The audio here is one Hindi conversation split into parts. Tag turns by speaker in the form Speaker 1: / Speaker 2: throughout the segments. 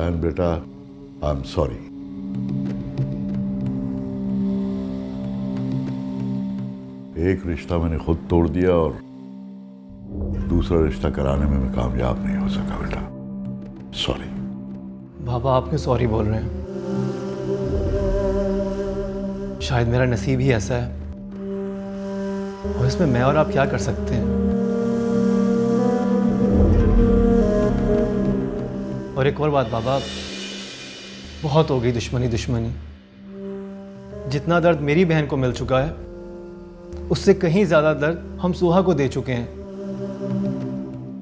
Speaker 1: शायन बेटा, आई एम सॉरी। एक रिश्ता मैंने खुद तोड़ दिया और दूसरा रिश्ता कराने में मैं कामयाब नहीं हो सका बेटा। सॉरी।
Speaker 2: बाबा आप क्यों सॉरी बोल रहे हैं? शायद मेरा नसीब ही ऐसा है, और इसमें मैं और आप क्या कर सकते हैं। और एक और बात बाबा, बहुत हो गई दुश्मनी दुश्मनी। जितना दर्द मेरी बहन को मिल चुका है, उससे कहीं ज्यादा दर्द हम सुहा को दे चुके हैं।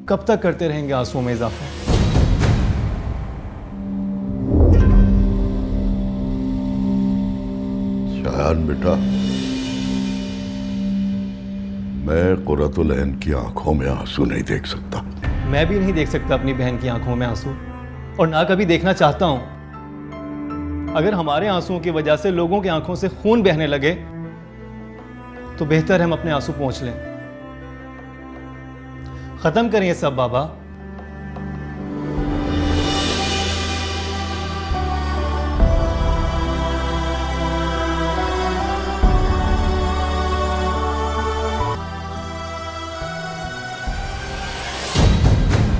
Speaker 2: कब तक करते रहेंगे आंसुओं में इजाफा?
Speaker 1: शायन बेटा, मैं कुर्रतुल ऐन की आंखों में आंसू नहीं देख सकता।
Speaker 2: मैं भी नहीं देख सकता अपनी बहन की आंखों में आंसू, और ना कभी देखना चाहता हूं। अगर हमारे आंसुओं की वजह से लोगों की आंखों से खून बहने लगे तो बेहतर है हम अपने आंसू पोंछ लें। खत्म करें ये सब बाबा।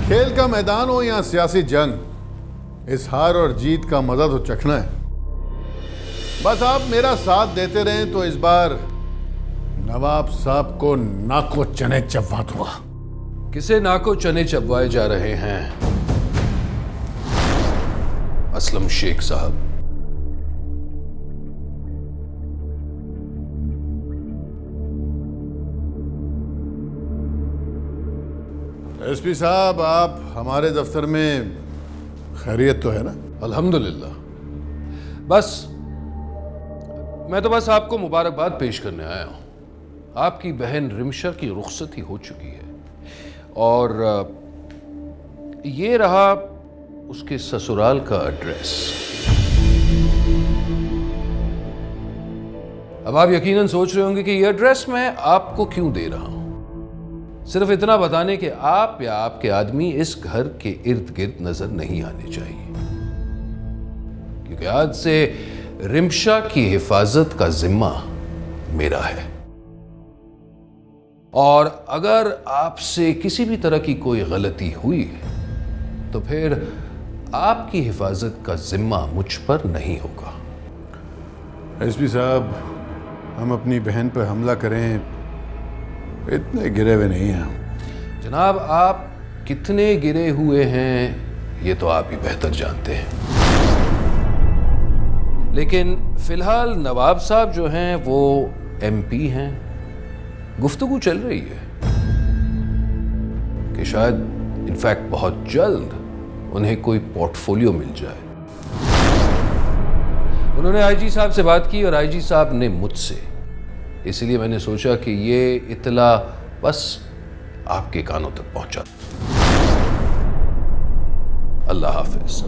Speaker 3: खेल का मैदान हो या सियासी जंग, इस हार और जीत का मजा तो चखना है। बस आप मेरा साथ देते रहें तो इस बार नवाब साहब को नाको चने चबवा दूंगा।
Speaker 4: किसे नाको चने चबवाए जा रहे हैं असलम शेख साहब?
Speaker 3: एसपी साहब, आप हमारे दफ्तर में खैरियत तो है ना?
Speaker 4: अल्हम्दुलिल्लाह। मैं तो बस आपको मुबारकबाद पेश करने आया हूं। आपकी बहन रिमशा की रुखसती हो चुकी है और ये रहा उसके ससुराल का एड्रेस। अब आप यकीनन सोच रहे होंगे कि ये एड्रेस मैं आपको क्यों दे रहा हूं। सिर्फ इतना बताने कि आप या आपके आदमी इस घर के इर्द गिर्द नजर नहीं आने चाहिए, क्योंकि आज से रिमशा की हिफाजत का जिम्मा मेरा है। और अगर आपसे किसी भी तरह की कोई गलती हुई तो फिर आपकी हिफाजत का जिम्मा मुझ पर नहीं होगा।
Speaker 3: एसपी साहब, हम अपनी बहन पर हमला करें इतने गिरे हुए नहीं हैं।
Speaker 4: जनाब, आप कितने गिरे हुए हैं ये तो आप ही बेहतर जानते हैं। लेकिन फिलहाल नवाब साहब जो हैं वो एमपी हैं। गुफ्तगू चल रही है कि शायद इनफैक्ट बहुत जल्द उन्हें कोई पोर्टफोलियो मिल जाए। उन्होंने आईजी साहब से बात की और आईजी साहब ने मुझसे, इसलिए मैंने सोचा कि ये इत्तला बस आपके कानों तक पहुंचा। अल्लाह हाफिज।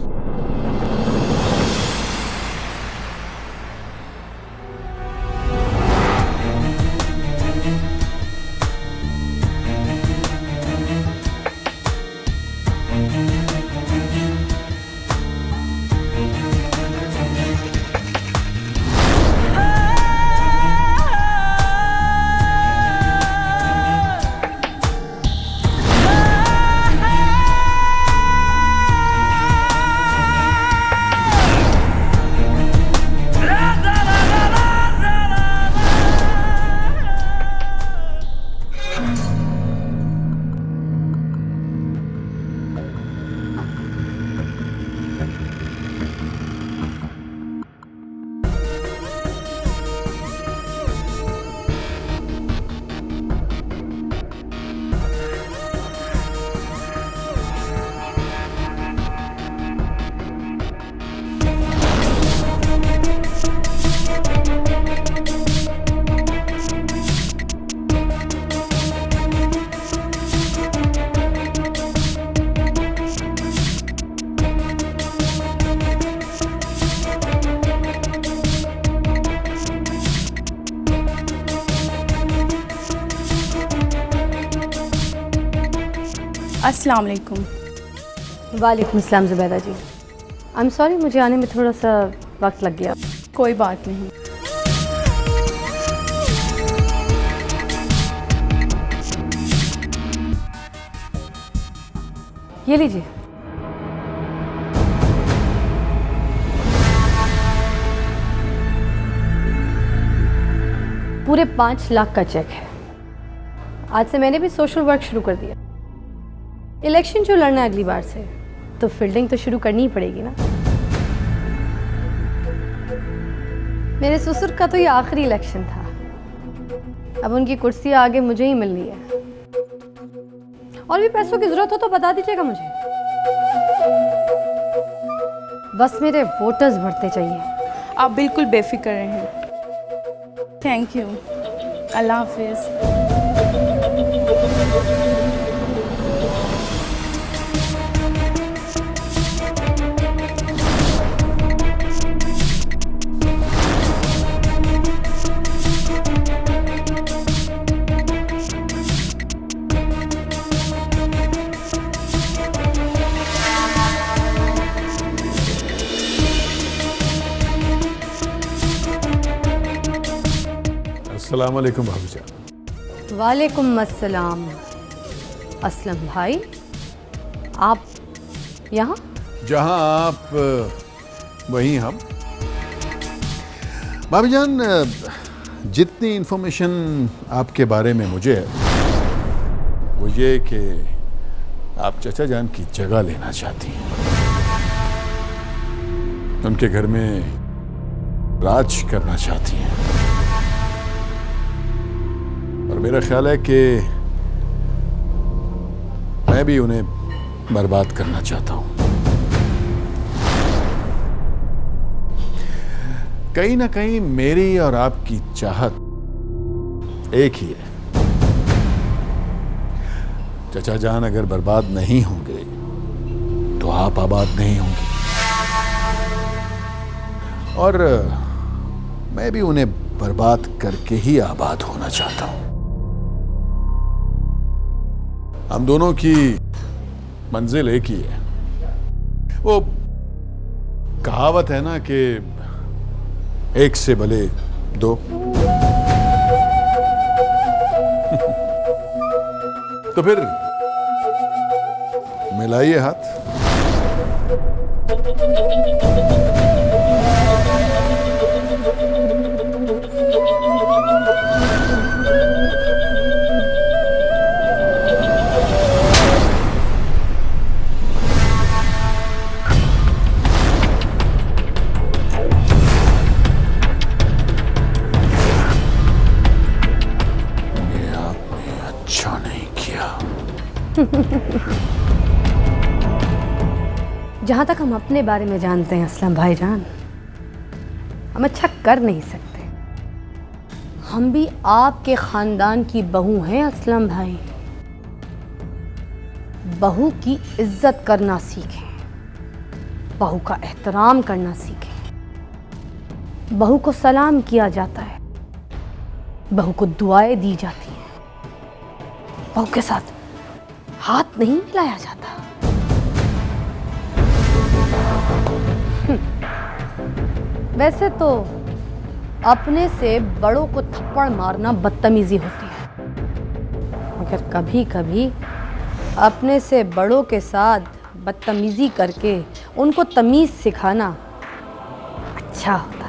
Speaker 5: अस्सलाम वालेकुम।
Speaker 6: वालेकुम अस्सलाम ज़ुबैदा जी।
Speaker 5: आई एम सॉरी, मुझे आने में थोड़ा सा वक्त लग गया।
Speaker 6: कोई बात नहीं।
Speaker 5: ये लीजिए। पूरे 5 लाख का चेक है। आज से मैंने भी सोशल वर्क शुरू कर दिया। इलेक्शन जो लड़ना है अगली बार से, तो फील्डिंग तो शुरू करनी ही पड़ेगी ना। मेरे ससुर का तो ये आखिरी इलेक्शन था। अब उनकी कुर्सी आगे मुझे ही मिलनी है। और भी पैसों की जरूरत हो तो बता दीजिएगा मुझे। बस मेरे वोटर्स बढ़ते चाहिए।
Speaker 6: आप बिल्कुल बेफिक्र रहें। Thank you. अल्लाह हाफिज़।
Speaker 3: अस्सलाम वालेकुम भाभी जान।
Speaker 5: वालेकुम अस्सलाम। असलम भाई, आप यहाँ?
Speaker 3: जहां आप वहीं हम। भाभी जान, जितनी इंफॉर्मेशन आपके बारे में मुझे है वो ये कि आप चचा जान की जगह लेना चाहती हैं, उनके घर में राज करना चाहती हैं। और मेरा ख्याल है कि मैं भी उन्हें बर्बाद करना चाहता हूं। कहीं ना कहीं मेरी और आपकी चाहत एक ही है। चचा जान अगर बर्बाद नहीं होंगे तो आप आबाद नहीं होंगे। और मैं भी उन्हें बर्बाद करके ही आबाद होना चाहता हूं। हम दोनों की मंजिल एक ही है। वो कहावत है ना कि एक से भले दो। तो फिर मिलाइए हाथ। अच्छा नहीं किया।
Speaker 5: जहाँ तक हम अपने बारे में जानते हैं असलम भाईजान, हम अच्छा कर नहीं सकते। हम भी आपके खानदान की बहू हैं असलम भाई। बहू की इज्जत करना सीखें, बहू का एहतराम करना सीखें। बहू को सलाम किया जाता है, बहू को दुआएं दी जाती हैं, बहू के साथ हाथ नहीं मिलाया जाता। वैसे तो अपने से बड़ों को थप्पड़ मारना बदतमीजी होती है, मगर कभी कभी अपने से बड़ों के साथ बदतमीजी करके उनको तमीज सिखाना अच्छा होता है।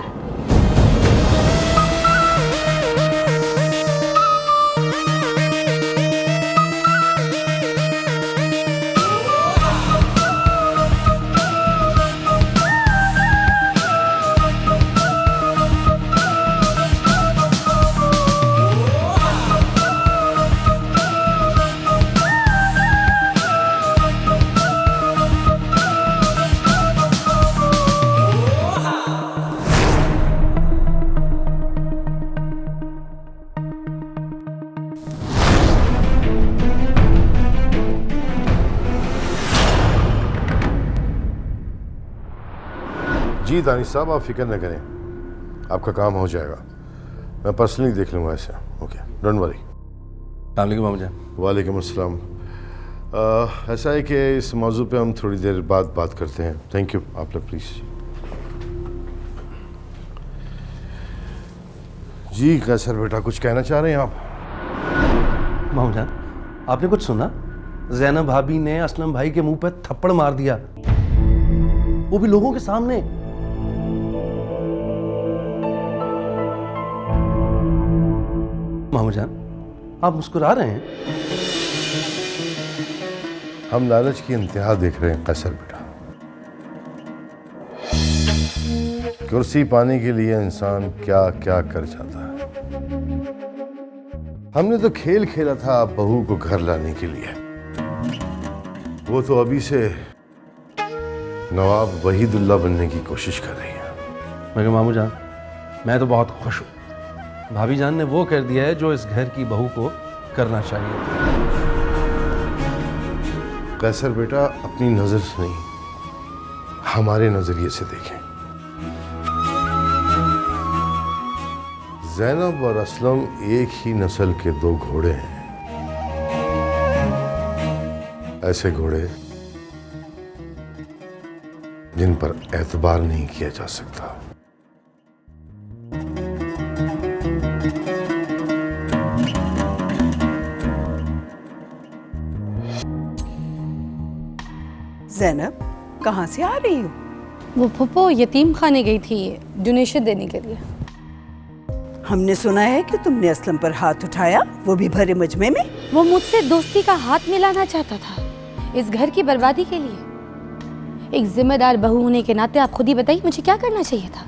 Speaker 7: जी दानिश साहब, आप फिक्र न करें, आपका काम हो जाएगा। मैं पर्सनली देख लूँगा इसे। Okay, don't worry.
Speaker 8: अस्सलाम वालेकुम।
Speaker 7: वालेकुम अस्सलाम। ऐसा है कि इस मौजू पे हम थोड़ी देर बाद बात करते हैं। Thank you. आप लोग प्लीज़। जी कैसर बेटा, कुछ कहना चाह रहे हैं आप?
Speaker 8: मामू जान, आपने कुछ सुना? जैनब भाभी ने असलम भाई के मुंह पे थप्पड़ मार दिया, वो भी लोगों के सामने। मामू जान, आप मुस्कुरा रहे हैं।
Speaker 7: हम लालच की इंतहा देख रहे हैं कैसर बेटा। कुर्सी पाने के लिए इंसान क्या क्या कर जाता है। हमने तो खेल खेला था बहू को घर लाने के लिए, वो तो अभी से नवाब वहीदुल्ला बनने की कोशिश कर रही है।
Speaker 8: मगर मामू जान, मैं तो बहुत खुश हूँ। भाभी जान ने वो कर दिया है जो इस घर की बहू को करना चाहिए।
Speaker 7: कैसर बेटा, अपनी नजर से नहीं, हमारे नजरिए से देखें। जैनब और असलम एक ही नस्ल के दो घोड़े हैं। ऐसे घोड़े जिन पर एतबार नहीं किया जा सकता।
Speaker 9: ज़ैनब, कहाँ से आ रही हो?
Speaker 5: वो फुप्पो यतीम खाने गई थी डोनेशन देने के लिए।
Speaker 9: हमने सुना है कि तुमने असलम पर हाथ उठाया, वो भी भरे मजमे में।
Speaker 5: वो मुझसे दोस्ती का हाथ मिलाना चाहता था इस घर की बर्बादी के लिए। एक जिम्मेदार बहू होने के नाते आप खुद ही बताइए मुझे क्या करना चाहिए था?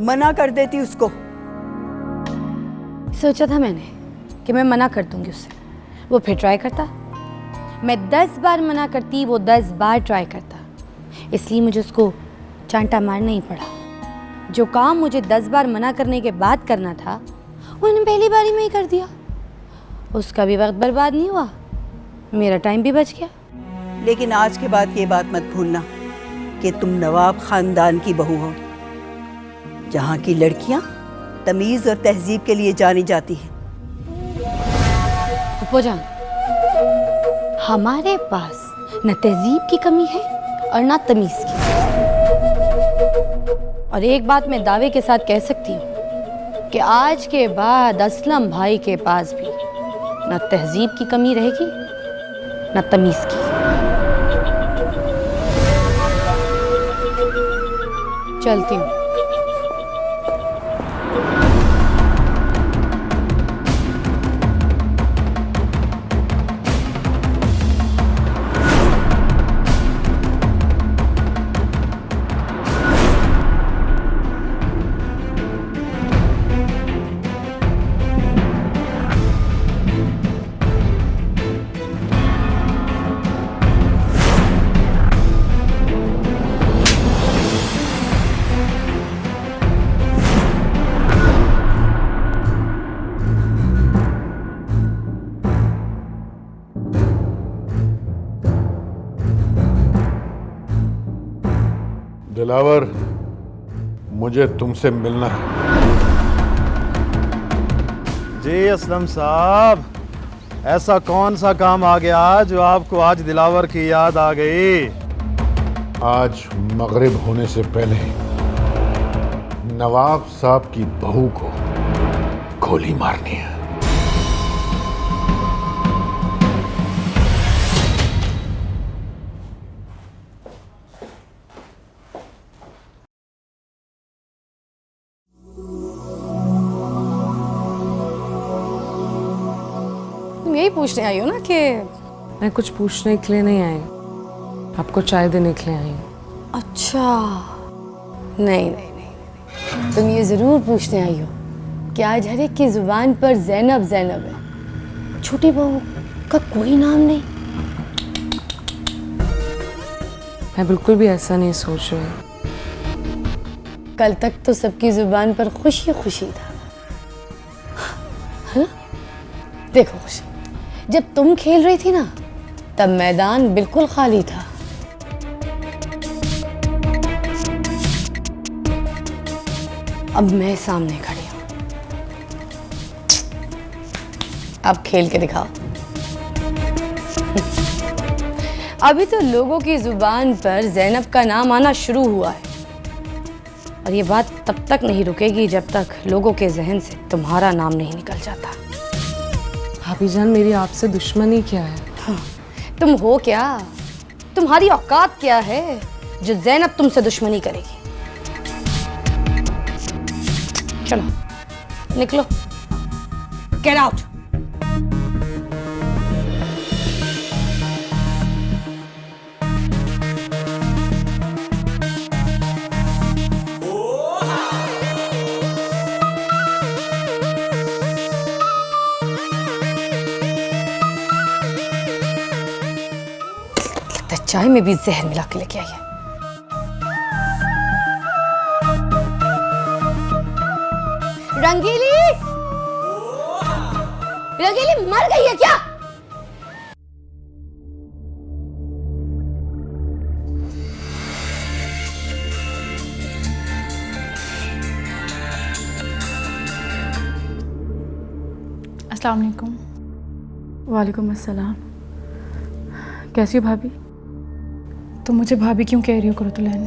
Speaker 9: मना कर देती उसको।
Speaker 5: सोचा था मैंने कि मैं मना कर दूंगी उससे, वो फिर ट्राई करता। मैं 10 बार मना करती, वो 10 बार ट्राई करता। इसलिए मुझे उसको चांटा मारना ही पड़ा। जो काम मुझे 10 बार मना करने के बाद करना था उन्होंने पहली बारी में ही कर दिया। उसका भी वक्त बर्बाद नहीं हुआ, मेरा टाइम भी बच गया।
Speaker 9: लेकिन आज के बाद ये बात मत भूलना कि तुम नवाब खानदान की बहू हो, जहाँ की लड़कियाँ तमीज और तहजीब के लिए जानी जाती हैं।
Speaker 5: फुप्पो जान, हमारे पास न तहजीब की कमी है और ना तमीज की। और एक बात मैं दावे के साथ कह सकती हूँ कि आज के बाद असलम भाई के पास भी न तहजीब की कमी रहेगी न तमीज की। चलती हूँ।
Speaker 3: दिलावर, मुझे तुमसे मिलना है।
Speaker 10: जी असलम साहब, ऐसा कौन सा काम आ गया जो आपको आज दिलावर की याद आ गई?
Speaker 3: आज मगरिब होने से पहले नवाब साहब की बहू को गोली मारनी है।
Speaker 5: यही पूछने आई हो ना कि
Speaker 11: मैं कुछ पूछने के लिए नहीं आई, आपको चाय देने के लिए आई हूँ।
Speaker 5: अच्छा, नहीं नहीं नहीं, तुम ये ज़रूर पूछने आई हो कि आज हर एक की ज़ुबान पर ज़ैनब ज़ैनब है, छोटी बहू का कोई नाम नहीं।
Speaker 11: मैं बिल्कुल भी ऐसा नहीं सोच रही।
Speaker 5: कल तक तो सबकी ज़ुबान पर खुशी खुशी था, है ना? देखो खुशी, जब तुम खेल रही थी ना तब मैदान बिल्कुल खाली था। अब मैं सामने खड़ी हूं, अब खेल के दिखाओ। अभी तो लोगों की जुबान पर ज़ैनब का नाम आना शुरू हुआ है, और ये बात तब तक नहीं रुकेगी जब तक लोगों के जहन से तुम्हारा नाम नहीं निकल जाता।
Speaker 11: भाभी जान, मेरी आपसे दुश्मनी क्या है?
Speaker 5: हाँ, तुम हो क्या? तुम्हारी औकात क्या है जो ज़ैनब तुमसे दुश्मनी करेगी? चलो निकलो, गेट आउट। चाय में भी जहर मिला के लेके आई है। रंगीली, रंगीली मर गई है क्या?
Speaker 6: अस्सलाम वालेकुम। वालेकुम अस्सलाम। कैसी हो भाभी? तुम मुझे भाभी क्यों कह रही हो कुरतुलैन?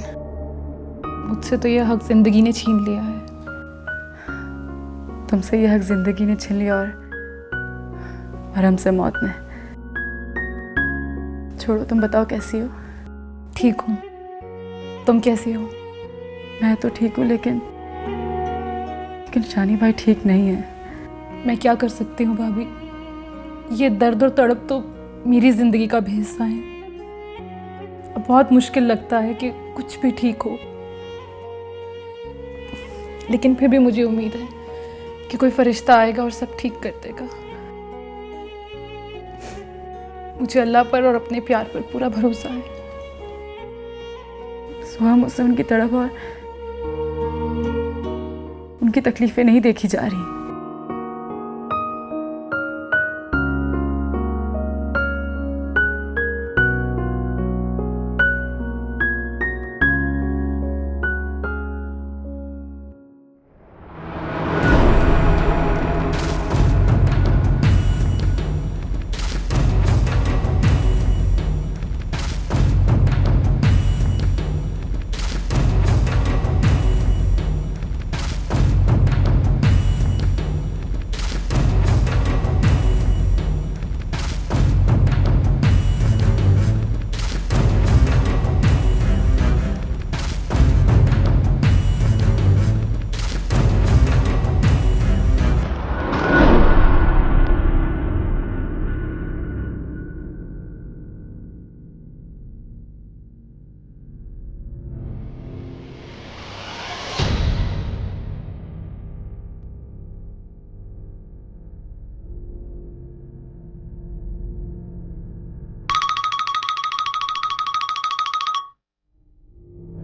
Speaker 6: मुझसे तो यह हक जिंदगी ने छीन लिया है। तुमसे यह हक जिंदगी ने छीन लिया और हमसे मौत ने। छोड़ो, तुम बताओ कैसी हो? ठीक हूँ, तुम कैसी हो? मैं तो ठीक हूँ, लेकिन शानी भाई ठीक नहीं है। मैं क्या कर सकती हूँ भाभी? ये दर्द और तड़प तो मेरी जिंदगी का भी हिस्सा है। अब बहुत मुश्किल लगता है कि कुछ भी ठीक हो, लेकिन फिर भी मुझे उम्मीद है कि कोई फरिश्ता आएगा और सब ठीक कर देगा। मुझे अल्लाह पर और अपने प्यार पर पूरा भरोसा है। सुहा मुझसे उनकी तड़प और उनकी तकलीफें नहीं देखी जा रही।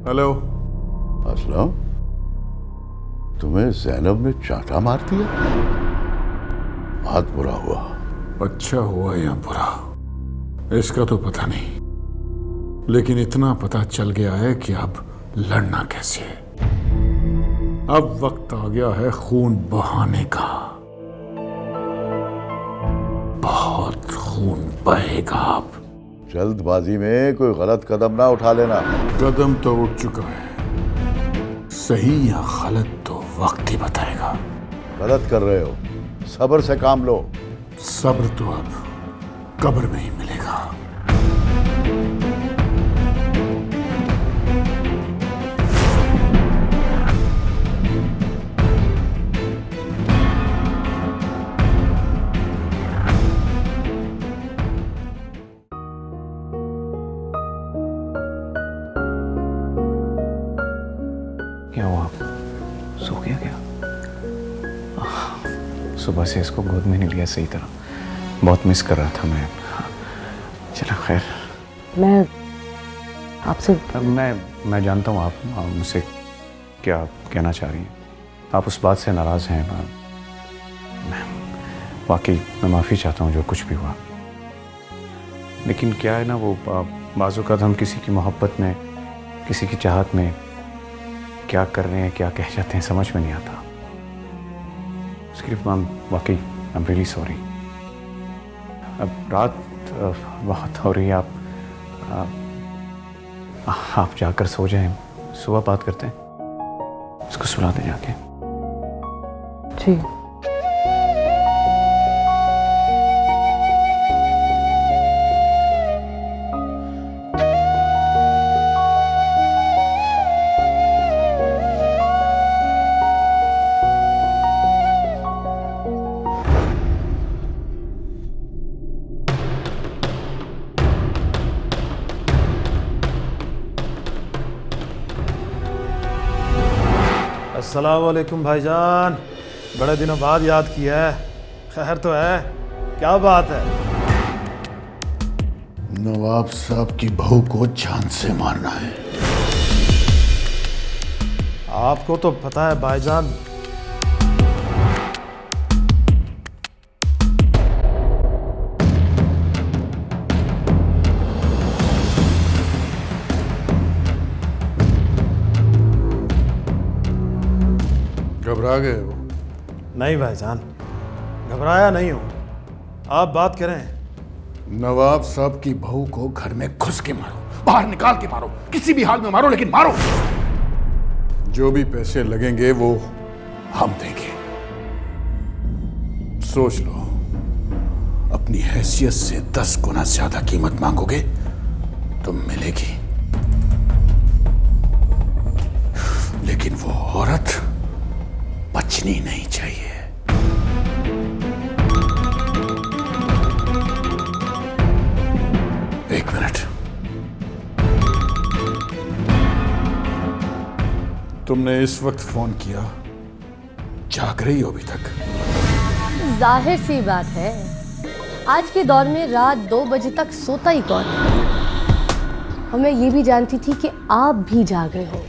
Speaker 3: हेलो।
Speaker 1: असलम, तुम्हें ज़ैनब ने चांटा मार दिया? बहुत बुरा हुआ।
Speaker 3: अच्छा हुआ या बुरा इसका तो पता नहीं, लेकिन इतना पता चल गया है कि अब लड़ना कैसे है। अब वक्त आ गया है खून बहाने का। बहुत खून बहेगा अब।
Speaker 1: जल्दबाजी में कोई गलत कदम ना उठा लेना।
Speaker 3: कदम तो उठ चुका है, सही या गलत तो वक्त ही बताएगा।
Speaker 1: गलत कर रहे हो, सब्र से काम लो।
Speaker 3: सब्र तो अब कब्र में ही मिलेगा।
Speaker 12: क्या हुआ? सो गया क्या? सुबह से इसको गोद में नहीं लिया सही तरह, बहुत मिस कर रहा था मैं। चलो खैर,
Speaker 11: मैं आपसे
Speaker 12: मैं जानता हूँ आप मुझसे क्या कहना चाह रही हैं। आप उस बात से नाराज़ हैं। मैं वाकई मैं माफ़ी चाहता हूँ जो कुछ भी हुआ, लेकिन क्या है ना, वो बाज़ औक़ात हम किसी की मोहब्बत में, किसी की चाहत में क्या कर रहे हैं, क्या कह जाते हैं, समझ में नहीं आता। उसके लिए वाकई आई एम रियली सॉरी। अब रात बहुत हो रही है, आप आप जाकर सो जाएं, सुबह बात करते हैं। उसको सुला दे जाके।
Speaker 11: जी।
Speaker 10: अस्सलाम वालेकुम भाईजान, बड़े दिनों बाद याद किया है। खैर तो है, क्या बात है?
Speaker 3: नवाब साहब की बहू को जान से मारना है।
Speaker 10: आपको तो पता है भाईजान,
Speaker 3: घबरा गए हो?
Speaker 10: नहीं भाईजान, घबराया नहीं हूं। आप बात करें।
Speaker 3: नवाब साहब की बहू को घर में घुस के मारो, बाहर निकाल के मारो, किसी भी हाल में मारो, लेकिन मारो। जो भी पैसे लगेंगे वो हम देंगे। सोच लो, अपनी हैसियत से 10 गुना ज्यादा कीमत मांगोगे तो मिलेगी, लेकिन वो औरत बचनी नहीं चाहिए। एक मिनट, तुमने इस वक्त फोन किया, जाग रही हो अभी तक?
Speaker 5: जाहिर सी बात है, आज के दौर में रात 2 बजे तक सोता ही कौन है। और मैं ये भी जानती थी कि आप भी जाग रहे हो।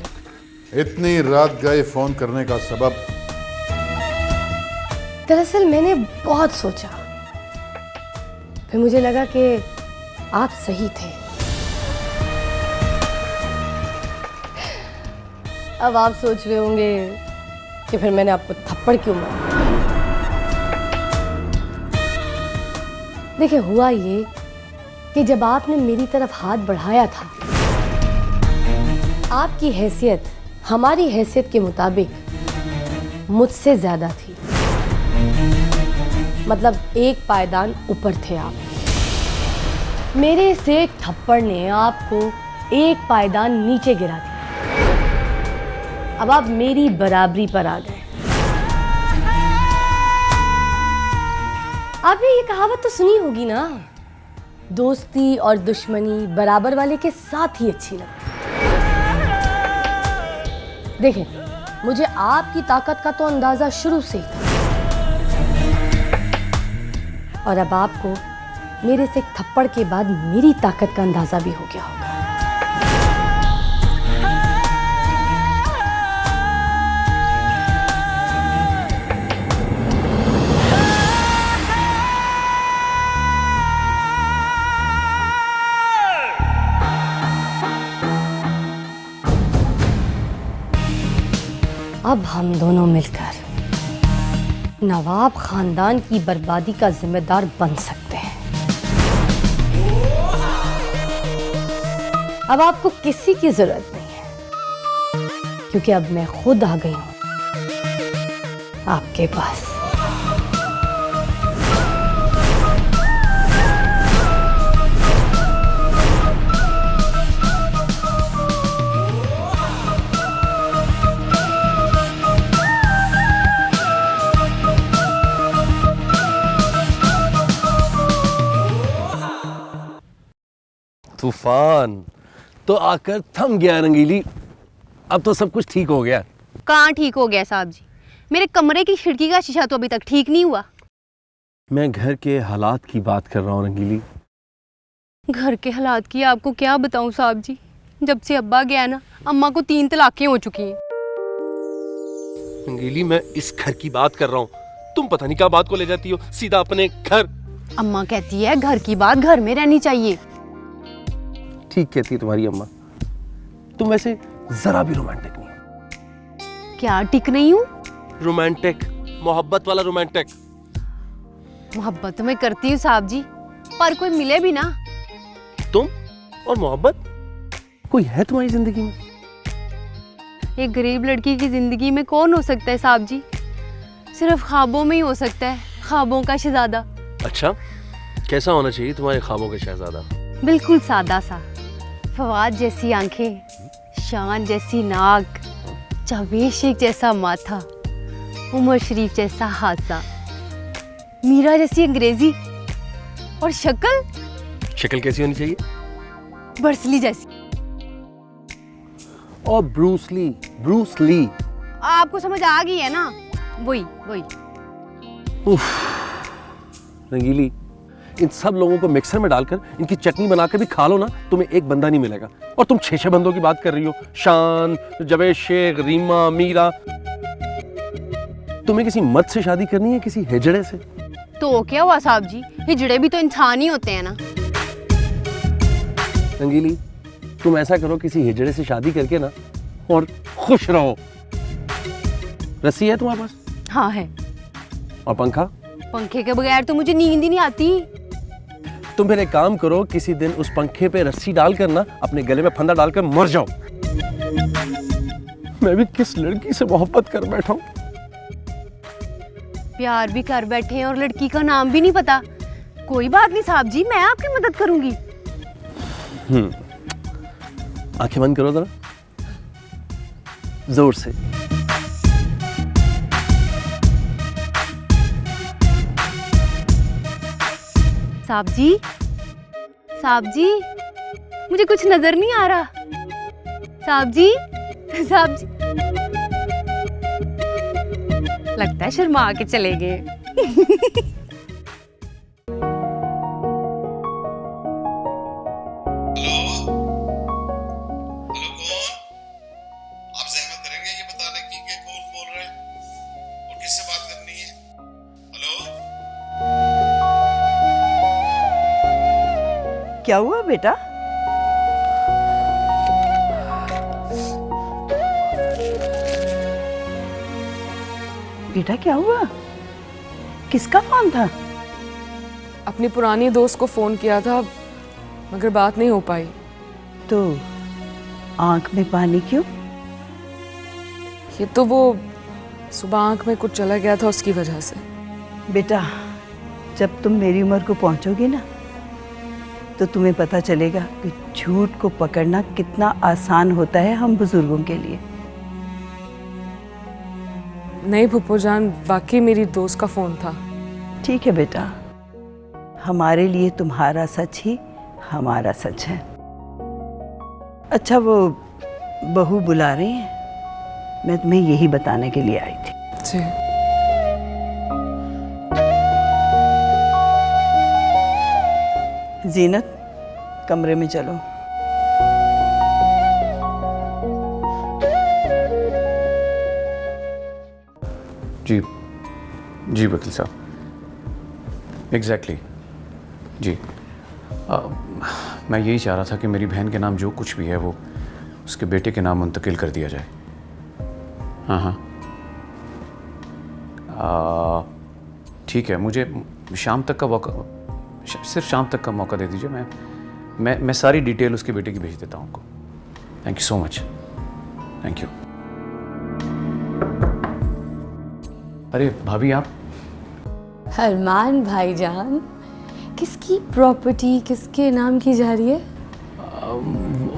Speaker 3: इतनी रात गए फोन करने का सबब?
Speaker 5: दरअसल मैंने बहुत सोचा, फिर मुझे लगा कि आप सही थे। अब आप सोच रहे होंगे कि फिर मैंने आपको थप्पड़ क्यों मारा। देखिए, हुआ ये कि जब आपने मेरी तरफ हाथ बढ़ाया था, आपकी हैसियत हमारी हैसियत के मुताबिक मुझसे ज्यादा थी। मतलब एक पायदान ऊपर थे आप। मेरे से एक थप्पड़ ने आपको एक पायदान नीचे गिरा दिया। अब आप मेरी बराबरी पर आ गए। आपने ये कहावत तो सुनी होगी ना, दोस्ती और दुश्मनी बराबर वाले के साथ ही अच्छी लगती। देखिए, मुझे आपकी ताकत का तो अंदाजा शुरू से ही था, और अब आपको मेरे से एक थप्पड़ के बाद मेरी ताकत का अंदाजा भी हो गया होगा। अब हम दोनों मिलकर नवाब खानदान की बर्बादी का जिम्मेदार बन सकते हैं। अब आपको किसी की जरूरत नहीं है, क्योंकि अब मैं खुद आ गई हूं आपके पास।
Speaker 8: तूफान तो आकर थम गया रंगीली। अब तो सब कुछ ठीक हो गया।
Speaker 13: कहाँ ठीक हो गया साहब जी? मेरे कमरे की खिड़की का शीशा तो अभी तक ठीक नहीं हुआ।
Speaker 8: मैं घर के हालात की बात कर रहा हूँ रंगीली।
Speaker 13: घर के हालात की आपको क्या बताऊँ साहब जी, जब से अब्बा गया ना, अम्मा को 3 तलाकें हो चुकी हैं।
Speaker 8: रंगीली, मैं इस घर की बात कर रहा हूँ। तुम पता नहीं क्या बात को ले जाती हो सीधा अपने घर।
Speaker 13: अम्मा कहती है घर की बात घर में रहनी चाहिए।
Speaker 8: ठीक कहती है तुम्हारी अम्मा। तुम वैसे जरा भी रोमांटिक नहीं हो।
Speaker 13: क्या टिक नहीं हूँ?
Speaker 8: रोमांटिक, मोहब्बत वाला रोमांटिक।
Speaker 13: मोहब्बत तो मैं करती हूँ साहब जी, पर कोई मिले भी ना।
Speaker 8: तुम और मोहब्बत कोई है तुम्हारी जिंदगी में?
Speaker 13: एक गरीब लड़की की ज़िंदगी में कौन हो सकता है साहब जी? सिर्फ ख्वाबों में ही हो सकता है, ख्वाबों का शहजादा।
Speaker 8: अच्छा, कैसा होना चाहिए तुम्हारे ख्वाबों का शहजादा?
Speaker 13: बिल्कुल सादा सा, फवाद जैसी आंखें, शान जैसी नाक, जावेद शेख जैसा माथा, उमर शरीफ जैसा हादसा, मीरा जैसी अंग्रेजी और शक्ल
Speaker 8: कैसी होनी चाहिए?
Speaker 13: बर्सली जैसी।
Speaker 8: और ब्रूस ली।
Speaker 13: आपको समझ आ गई है ना? वही।
Speaker 8: उफ, रंगीली, इन सब लोगों को मिक्सर में डालकर इनकी चटनी बनाकर भी खा लो ना, तुम्हें एक बंदा नहीं मिलेगा। और तुम 6 बंदों की बात कर रही हो, शान, जावेद शेख, रीमा, मीरा। तुम्हें किसी मर्द से शादी करनी है, किसी हिजड़े से?
Speaker 13: तो क्या हुआ साहब जी, हिजड़े भी तो इंसान ही होते हैं ना।
Speaker 8: रंगीली, तुम ऐसा करो, किसी हिजड़े से शादी करके ना और खुश रहो। रस्सी है तुम्हारे पास?
Speaker 13: हाँ है।
Speaker 8: और पंखा?
Speaker 13: पंखे के बगैर तो मुझे नींद ही नहीं आती।
Speaker 8: तुम फिर एक काम करो, किसी दिन उस पंखे पे रस्सी डालकर ना अपने गले में फंदा डालकर मर जाओ। मैं भी किस लड़की से मोहब्बत कर बैठा हूं।
Speaker 13: प्यार भी कर बैठे हैं और लड़की का नाम भी नहीं पता। कोई बात नहीं साहब जी, मैं आपकी मदद करूंगी।
Speaker 8: आंखें बंद करो जरा, जोर से।
Speaker 13: साहब जी, मुझे कुछ नजर नहीं आ रहा। साहब जी, लगता है शर्मा के चले गए।
Speaker 9: क्या हुआ बेटा? बेटा क्या हुआ? किसका फोन था?
Speaker 11: अपनी पुरानी दोस्त को फोन किया था, मगर बात नहीं हो पाई।
Speaker 9: तो आंख में पानी क्यों?
Speaker 11: ये तो वो सुबह आंख में कुछ चला गया था, उसकी वजह से।
Speaker 9: बेटा, जब तुम मेरी उम्र को पहुंचोगे ना, तो तुम्हें पता चलेगा कि झूठ को पकड़ना कितना आसान होता है हम बुजुर्गों के लिए।
Speaker 11: नहीं फूफो जान, वाकई मेरी दोस्त का फोन था।
Speaker 9: ठीक है बेटा, हमारे लिए तुम्हारा सच ही हमारा सच है। अच्छा, वो बहू बुला रही है, मैं तुम्हें यही बताने के लिए आई थी।
Speaker 11: जी।
Speaker 9: जीनत, कमरे में चलो।
Speaker 12: जी वकील साहब, एग्जैक्टली जी। मैं यही चाह रहा था कि मेरी बहन के नाम जो कुछ भी है वो उसके बेटे के नाम मुंतकिल कर दिया जाए। हाँ, ठीक है, मुझे शाम तक का मौका, सिर्फ शाम तक का मौका दे दीजिए। मैं सारी डिटेल उसके बेटे की भेज देता हूँ आपको। Thank you so much. Thank you. अरे भाभी, आप?
Speaker 5: अरमान भाईजान, किसकी प्रॉपर्टी किसके नाम की जा रही है?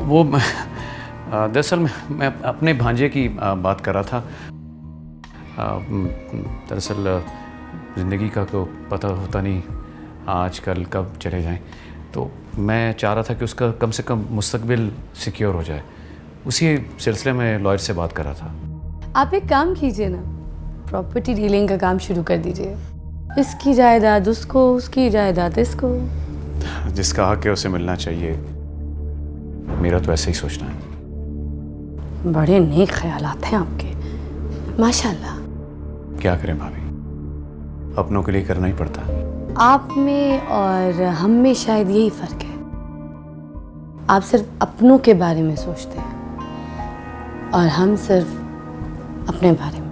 Speaker 12: वो दरअसल मैं अपने भांजे की बात कर रहा था। दरअसल ज़िंदगी का को पता होता नहीं आजकल कब चले जाएं, तो मैं चाह रहा था कि उसका कम से कम मुस्तकबिल सिक्योर हो जाए। उसी सिलसिले में लॉयर से बात कर रहा था।
Speaker 5: आप एक काम कीजिए ना, प्रॉपर्टी डीलिंग का काम शुरू कर दीजिए। इसकी जायदाद उसको, उसकी जायदाद इसको।
Speaker 12: जिसका हक है उसे मिलना चाहिए, मेरा तो ऐसे ही सोचना है।
Speaker 5: बड़े नेक ख्यालात हैं आपके, माशाल्लाह।
Speaker 12: क्या करें भाभी, अपनों के लिए करना ही पड़ता है।
Speaker 5: आप में और हम में शायद यही फर्क है। आप सिर्फ अपनों के बारे में सोचते हैं और हम सिर्फ अपने बारे में।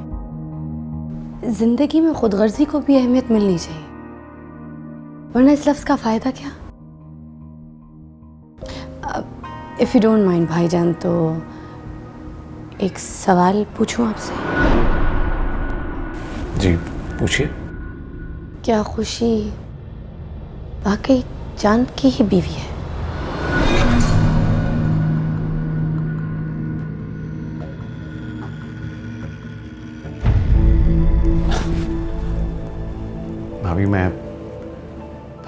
Speaker 5: जिंदगी में खुदगर्जी को भी अहमियत मिलनी चाहिए, वरना इस लफ्ज़ का फ़ायदा क्या? इफ़ यू डोंट माइंड भाईजान, तो एक सवाल पूछूं आपसे?
Speaker 12: जी पूछिए।
Speaker 5: क्या खुशी वाकई चांद की ही बीवी है?
Speaker 12: भाभी, मैं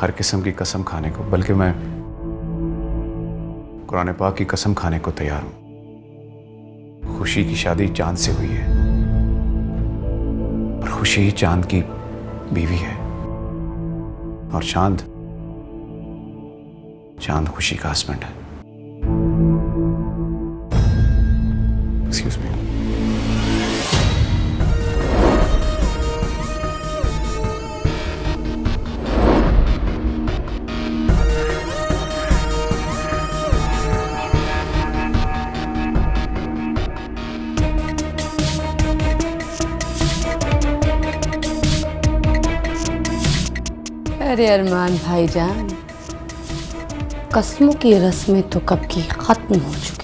Speaker 12: हर किस्म की कसम खाने को, बल्कि मैं कुरान पाक की कसम खाने को तैयार हूं। खुशी की शादी चांद से हुई है और खुशी ही चांद की बीवी है, और चांद खुशी का हस्बैंड है। Excuse me.
Speaker 5: अरे अरमान भाईजान, कस्मों की रस्में तो कब की खत्म हो चुकी।